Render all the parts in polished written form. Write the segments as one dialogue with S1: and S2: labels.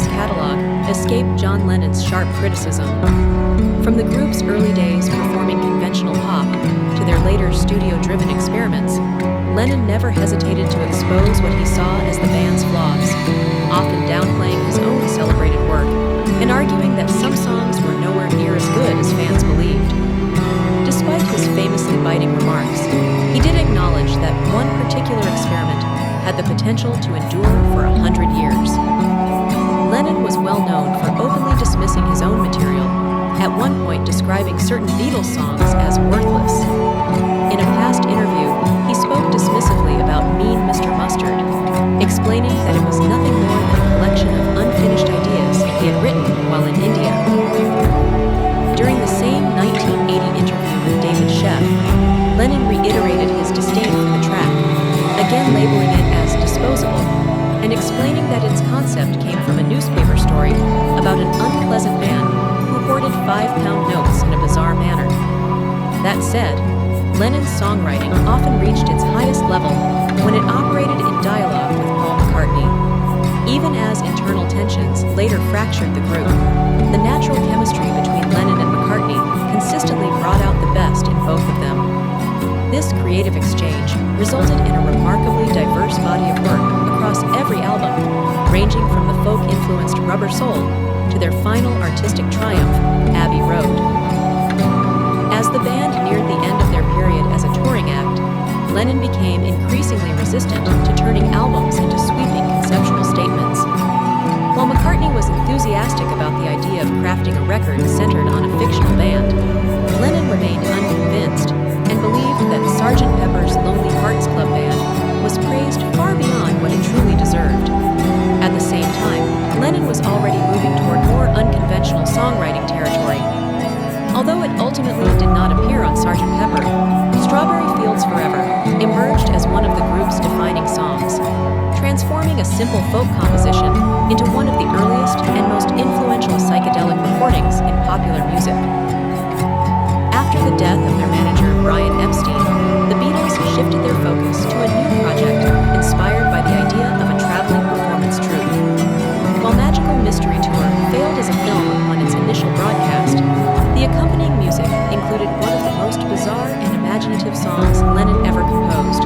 S1: Beatles' catalogue escaped John Lennon's sharp criticism. From the group's early days performing conventional pop to their later studio-driven experiments, Lennon never hesitated to expose what he saw as the band's flaws, often downplaying his own celebrated work and arguing that some songs were nowhere near as good as fans believed. Despite his famously biting remarks, he did acknowledge that one particular experiment had the potential to endure for 100 years. Lennon was well known for openly dismissing his own material, at one point describing certain Beatles songs as worthless. In a past interview, he spoke dismissively about Mean Mr. Mustard, explaining that it was nothing more than a collection of unfinished ideas he had written while in India. During the same 1980 interview with David Sheff, Lennon reiterated his disdain for the track, again labeling it as disposable, and explaining that its concept came from a newspaper story about an unpleasant man who hoarded 5-pound notes in a bizarre manner. That said, Lennon's songwriting often reached its highest level when it operated in dialogue with Paul McCartney. Even as internal tensions later fractured the group, the natural chemistry between Lennon and McCartney consistently brought out the best in both of them. This creative exchange resulted in a remarkably diverse body of work across every album, ranging from the folk-influenced Rubber Soul to their final artistic triumph, Abbey Road. As the band neared the end of their period as a touring act, Lennon became increasingly resistant to turning albums into sweeping conceptual statements. While McCartney was enthusiastic about the idea of crafting a record centered on a fictional band, Lennon remained unconvinced and believed that Sgt. Pepper's Lonely Hearts Club Band was praised far beyond what it truly deserved. At the same time, Lennon was already moving toward more unconventional songwriting territory. Although it ultimately did not appear on Sgt. Pepper, Strawberry Fields Forever emerged as one of the group's defining songs, transforming a simple folk composition into one of the earliest and most influential psychedelic recordings in popular music. After the death of their manager, Brian Epstein, the Beatles shifted their focus to a new project inspired by the idea of a traveling performance troupe. While Magical Mystery Tour failed as a film upon its initial broadcast, the accompanying music included one of the most bizarre and imaginative songs Lennon ever composed.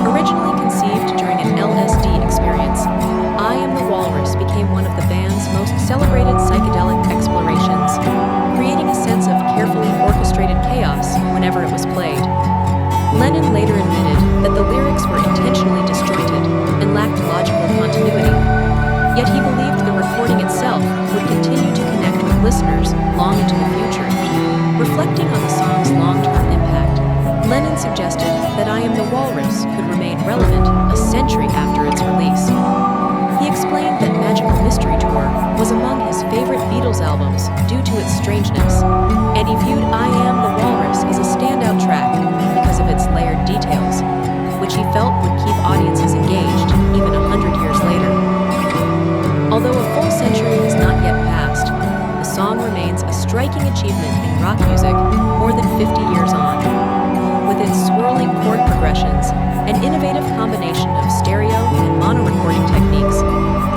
S1: Originally conceived during an LSD experience, I Am the Walrus became one of the band's most celebrated psychedelic explorations, creating a sense of carefully orchestrated chaos whenever it was played. Lennon later admitted that the lyrics were intentionally disjointed and lacked logical continuity, yet he believed the recording itself would continue to connect with listeners long into the future. Reflecting on the song's long-term impact, Lennon suggested that I Am the Walrus could remain relevant a century after its release. He explained that Magical Mystery Tour was among his favorite Beatles albums due to its strangeness, and he viewed I Am the Walrus as a standout track because of its layered details, which he felt would keep audiences engaged even 100 years later. Although a full century has not yet passed, the song remains a striking achievement in rock music more than 50 years on. With its swirling chord progressions and innovative combination of stereo and mono-recording techniques,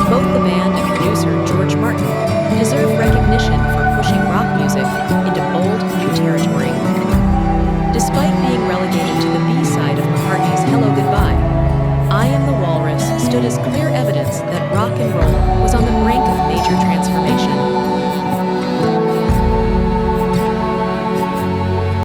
S1: both the band and producer George Martin deserve recognition for pushing rock music into bold new territory. Despite being relegated to the B-side of McCartney's Hello Goodbye, I Am the Walrus stood as clear evidence that rock and roll was on the brink